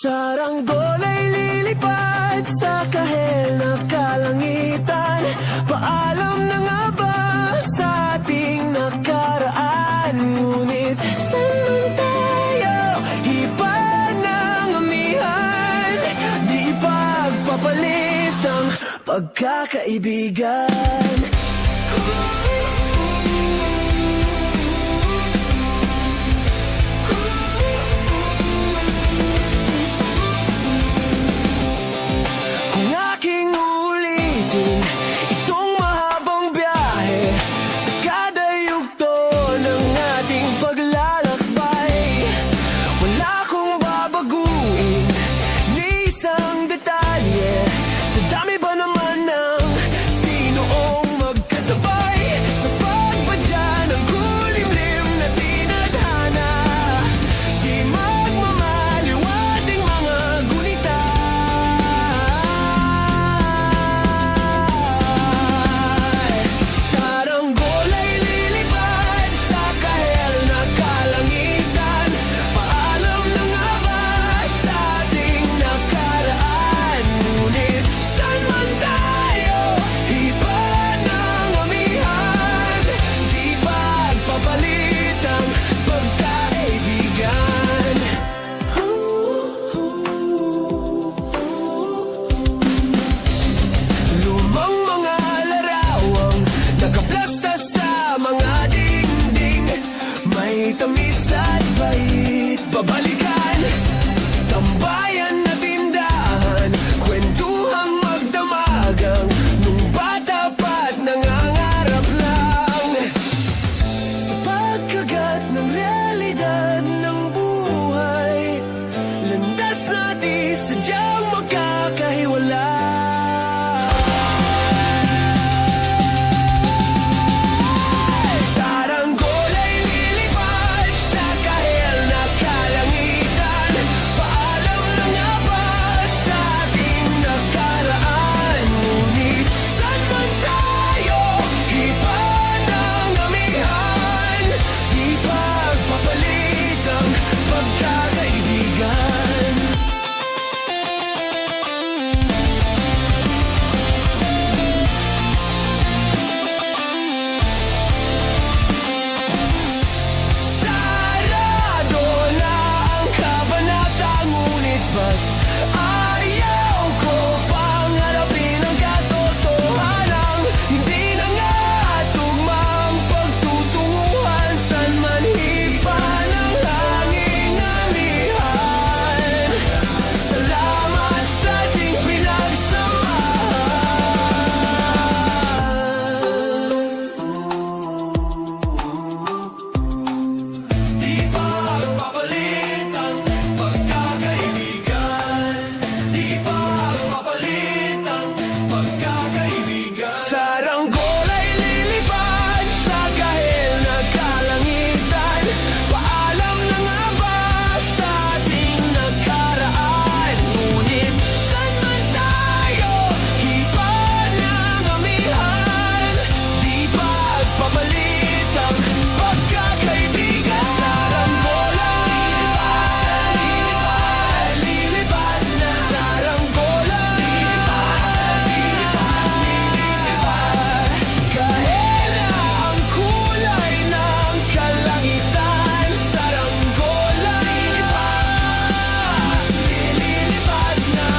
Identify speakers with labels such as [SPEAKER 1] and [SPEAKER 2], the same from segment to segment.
[SPEAKER 1] Saranggol ay lilipad sa kahel na kalangitan. Paalam na nga ba sa ating nakaraan? Ngunit saan man tayo hipad ng amihan, di pagpapalit ang pagkakaibigan. Kung aking ulitin itong mahabang biyahe sa kada yugto ng ating paglalakbay, wala akong babaguhin ni isang detalye. Sa dami ba naman ng sinoong magkasabay sa pagpadya ng kulimlim na tinadhana, di magmamaliw ating mga gunita. Saranggol ay lilipad sa kahel na kalangitan. Paalam na nga ba sa ating nakaraan? Ngunit saan man tayo hipad ng amihan, di pagpapalit ang pagkaibigan. Lumang mga larawang nakaplasta sa mga dingding, may tamis at bait babalikan. Tambayan na tindahan, kwentuhang magdamagang nung bata pa't nangangarap lang. Sa pagkagat ng realidad ng buhay, landas natin sadyang magkakahiwalay. Saranggol ay lilipad sa kahel na kalangitan. Paalam na nga ba sa ating nakaraan? Ngunit saan man tayo hipad ng amihan, di pagpapalit ang pagkakaibigan. Sarado na ang kabanata, ngunit ba't ayaw ko pang harapin ang katotohanan? Hindi na nga tugmang pagtutunguhan, saan man hipa ng hanging amihan. Salamat sa ating pinagsamahan. Di pagpapalit ang pagkakaibigan, di pagpapalit ang pagkakaibigan. Saranggol ay lilipad sa kahel na kalangitan. Paalam na nga ba sa ating nakaraan? Ngunit saan man tayo hipad ng amihan, di pagpapalit ang pagkakaibigan. Saranggol ay lilipad na. Saranggol ay lilipad. Kahel na ang kulay ng kalangitan. Saranggol ay lilipad na.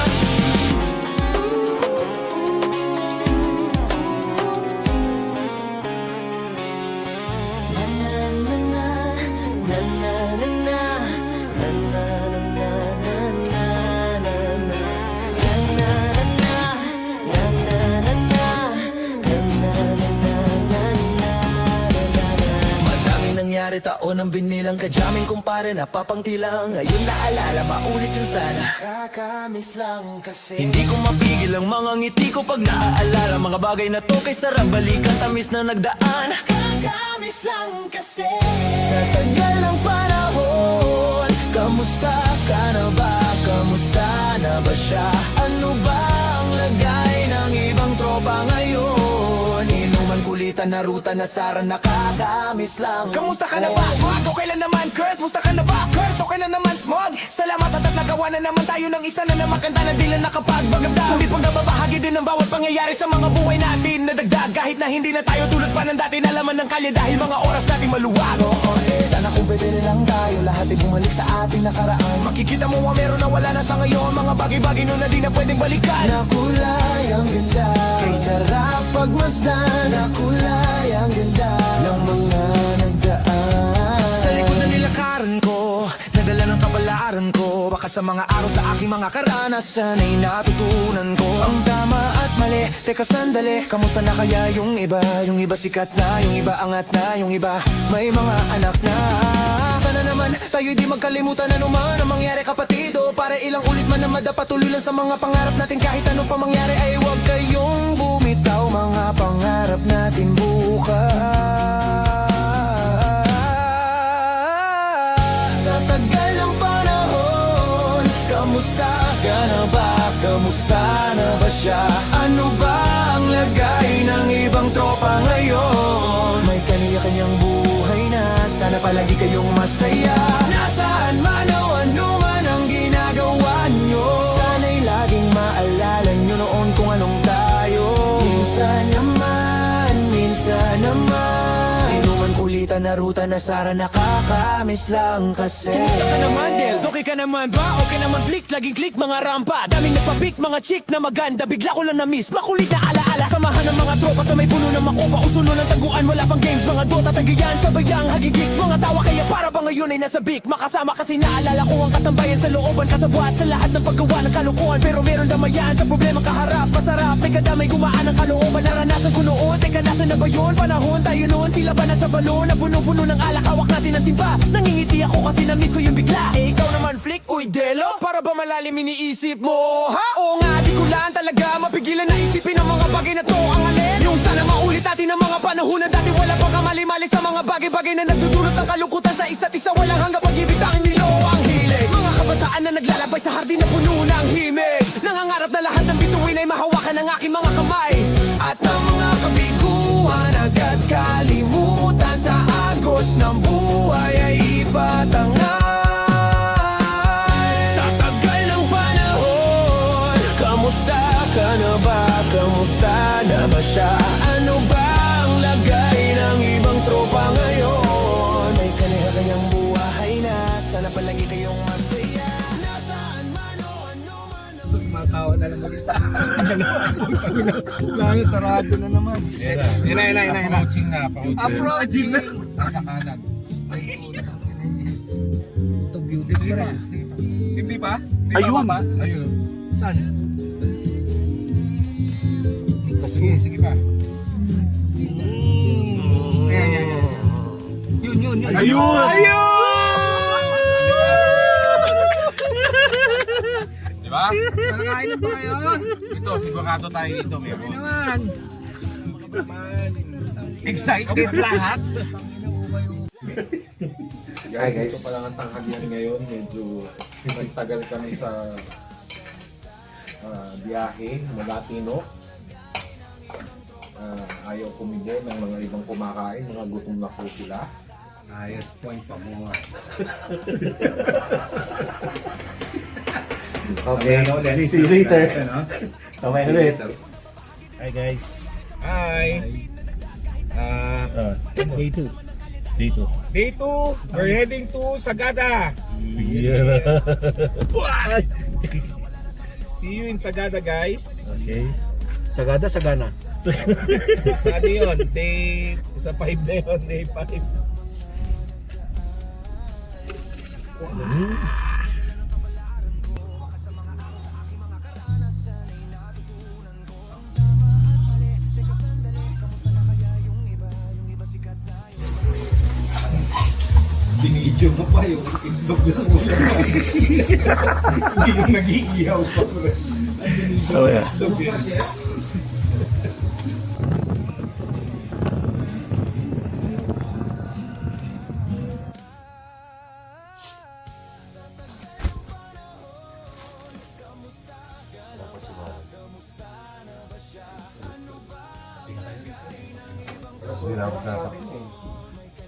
[SPEAKER 1] Madaming nangyari, taon ang binilang, kadyaming kumpare, napapangtilang. Ngayon naalala, maulit yun sana. Kakamiss lang kasi. Hindi ko mapigil ang mga ngiti ko pag naaalala mga bagay na to, kay sarap balikan, tamis na nagdaan. Kakamiss lang kasi. Sa tagal ng panahon, kamusta ka na ba? Kamusta na ba siya? Ano ba ang lagay ng ibang tropa ngayon? Inuman, kulitan, narutan, nasaran, nakakamiss lang. Kamusta ka na ba? Smart, okay lang naman. Curse, musta ka na ba? Curse, okay lang naman. Smart. nagawa na naman tayo ng isa na namakanta na di lang nakapagbagabda. Sulit pang nababahagi din ng bawat pangyayari sa mga buhay natin. Nadagdag kahit na hindi na tayo tulad pa ng dati. Nalaman ng kalye dahil mga oras natin maluwag. Sana kung pwede na lang tayo lahat ay bumalik sa ating nakaraan. Makikita mo meron na wala na sa ngayon. Mga bagay-bagay nun na di na pwedeng balikan. Nakulay ang ganda, kay sarap pagmasdan. Nakulay ang ganda ng mga nagdaan. Sa likod na nilakaran ko, nadala ng kabalaran ko. Baka sa mga araw sa aking mga karanasan ay natutunan ko ang tama at mali. Teka sandali, kamusta na kaya yung iba? Yung iba sikat na, yung iba angat na, yung iba may mga anak na. Sana naman tayo di magkalimutan ano man ang mangyari kapatido. Para ilang ulit man na madapatuloy lang sa mga pangarap natin. Kahit ano pa mangyari ay huwag kayong bumitaw. Mga pangarap natin bukas. Sa tagal ng panahon, kamusta ka na ba? Kamusta na ba siya? Ano ba ang lagay ng ibang tropa ngayon? May kanya-kanyang buhay na, sana palagi kayong masaya. Nasaan man o ano man ang ginagawa nyo, sana'y laging maalala nyo noon kung anong tayo. Minsan naman inuman kulitan na ruta na Sara nakakamiss lang kasi. Kumusta ka naman, Dels? Okay ka naman ba? Okay naman, flick, laging click, mga rampa. Daming nagpapik, mga chick na maganda. Bigla ko lang na-miss, makulit na alaala. Samahan ng mga tropa sa may puno ng makupa. Usuno ng taguan, wala pang games. Mga dota, tagayan, sabayang hagigik. Mga tawa kaya para ba ngayon ay nasa bik. Makasama kasi naalala ko ang katambayan sa looban. Kasabwat sa lahat ng paggawa ng kalukuhan. Pero meron damayan sa problema kaharap. Masarap, may kadamay gumaan ang kalooban. Naranasan ko noon, teka nasan na ba yun? Panahon tayo noon, tila ba nasa balon? Na puno-puno ng alak, hawak natin ang timba. Nangingiti ako kasi na-miss ko yung bigla. Eh ikaw naman flick, uy Delo, para ba malalim iniisip mo? Ha? Oo nga, di ko lang talaga mapigilan na isipin ang mga bagay na to. Ang alin, yung sana maulit natin ang mga panahon na dati. Wala pang kamali-mali sa mga bagay-bagay na nagdudulot ng kalungkutan sa isa't isa. Walang hanggang pag-ibig, tanging nilo ang hilig. Mga kabataan na naglalabay sa hardin na puno ng himig. Nangangarap na lahat ng bituin ay mahawakan ng aking mga kamay. At ng mga kabiguan agad kalimutan. Sa agos ng buhay ay ipatangay. Sa tagal ng panahon, kamusta ka na ba? Kamusta na ba siya? Ano ba ang lagay ng ibang tropa ngayon? May kanya-kanyang buhay na, sana palagi kayong masaya. Nasaan man o ano man ang
[SPEAKER 2] Matawa na lang mag-isa. Lalo, sarado na naman. Yan na.
[SPEAKER 3] Approaching na.
[SPEAKER 2] Approaching na.
[SPEAKER 3] Nasa kanan.
[SPEAKER 2] Ito, beautiful pa rin. Hindi pa?
[SPEAKER 3] Ayun. Ayun.
[SPEAKER 2] Saan?
[SPEAKER 3] Sige, sige pa.
[SPEAKER 2] Yan. Yun.
[SPEAKER 3] Ayun! Diba?
[SPEAKER 2] Nakakain na ba kayo?
[SPEAKER 3] Ito, sigurado tayo dito.
[SPEAKER 2] Kami naman.
[SPEAKER 3] Excited lahat.
[SPEAKER 4] Guys, ito pa lang ang tanghalian ngayon. Medyo nagtagal kami sa biyahe mula Tino. Ayaw kumibo ng mga ibang kumakain. Mga gutom na po sila.
[SPEAKER 2] Ayos, point pa mo.
[SPEAKER 4] Okay, see you later. Kamay ulit.
[SPEAKER 2] Hi guys. Hi. Day 2.
[SPEAKER 3] Day 2, we're heading to Sagada. See you in Sagada, guys.
[SPEAKER 2] Okay. Sagada, Sagana.
[SPEAKER 3] Sa ano yun? Day, sa 5 na yun, day 5.
[SPEAKER 2] Binidyo mo pa yung itlog lang mo. Hindi yung nag-iiyaw pa.
[SPEAKER 4] Oh yeah.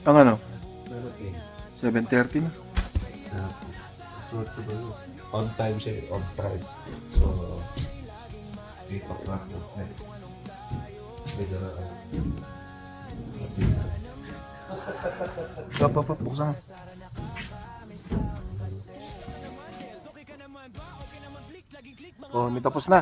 [SPEAKER 5] Ang ano? 7:30 na. On time siya, on time. So, 8 o'clock po. Medyo na
[SPEAKER 2] Buksan mo. Oh, may tapos na.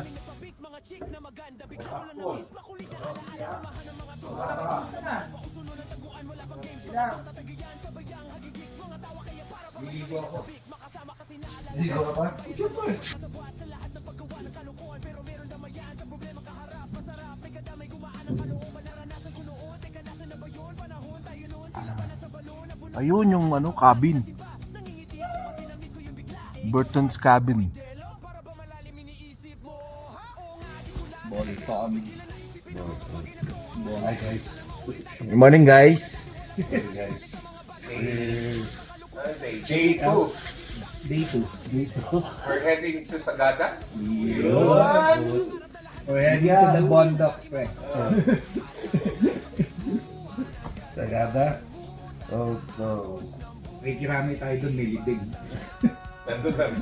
[SPEAKER 5] Hindi ko pa.
[SPEAKER 2] Ayun yung ano, cabin. Burton's cabin.
[SPEAKER 5] Hi guys.
[SPEAKER 2] Good morning, guys.
[SPEAKER 5] Hey guys.
[SPEAKER 3] Day 2.
[SPEAKER 2] Day 2.
[SPEAKER 3] We're heading to Sagada.
[SPEAKER 2] We're heading to the Bondocs, pre.
[SPEAKER 5] Sagada. Oh no.
[SPEAKER 2] May kirami tayo doon, may libing.
[SPEAKER 3] Nandun lang.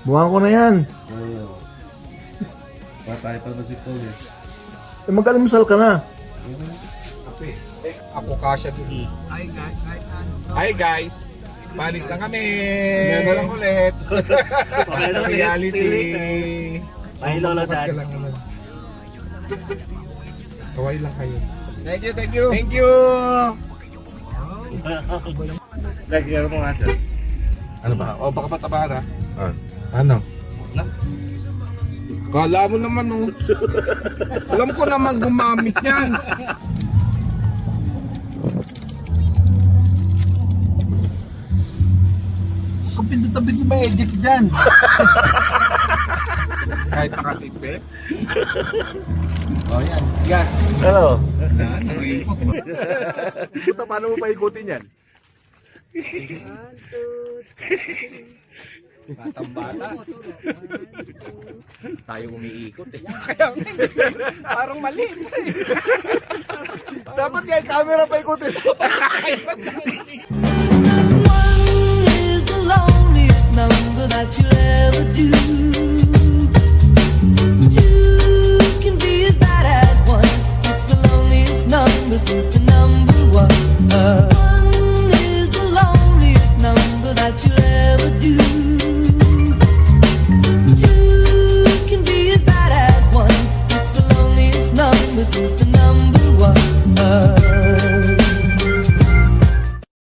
[SPEAKER 2] Buwan ko na yan.
[SPEAKER 5] Oh. Patay pa na si Paul eh.
[SPEAKER 2] Mag-almusal ka na.
[SPEAKER 3] Ako kasya dun. Hi guys! Balis na kami!
[SPEAKER 2] Meron lang ulit.
[SPEAKER 3] Reality!
[SPEAKER 6] Bye, Lola
[SPEAKER 3] Bukas ka
[SPEAKER 6] Dads.
[SPEAKER 3] lang naman. Kaway lang kayo.
[SPEAKER 2] Thank you, thank you.
[SPEAKER 3] Thank you!
[SPEAKER 6] Lagyan mo nga dyan.
[SPEAKER 3] Ano ba? O baka patabahan ha? Ano? Kala mo naman oh. Alam ko naman gumamit yan.
[SPEAKER 2] Kung pindot-pindot yung ma-edit dyan.
[SPEAKER 3] Kahit nakasigpe.
[SPEAKER 2] Oh, yan.
[SPEAKER 3] Yan.
[SPEAKER 6] Hello.
[SPEAKER 2] Puta, paano mo paikutin yan? Batang bata.
[SPEAKER 3] Tayo umiikot eh.
[SPEAKER 2] Kaya parang mali. Dapat kaya camera paikutin.
[SPEAKER 7] Is the loneliest number that you'll ever do. Two can be as bad as one. It's the loneliest number since the number one. One is the loneliest number that you'll ever do. Two can be as bad as one. It's the loneliest number since the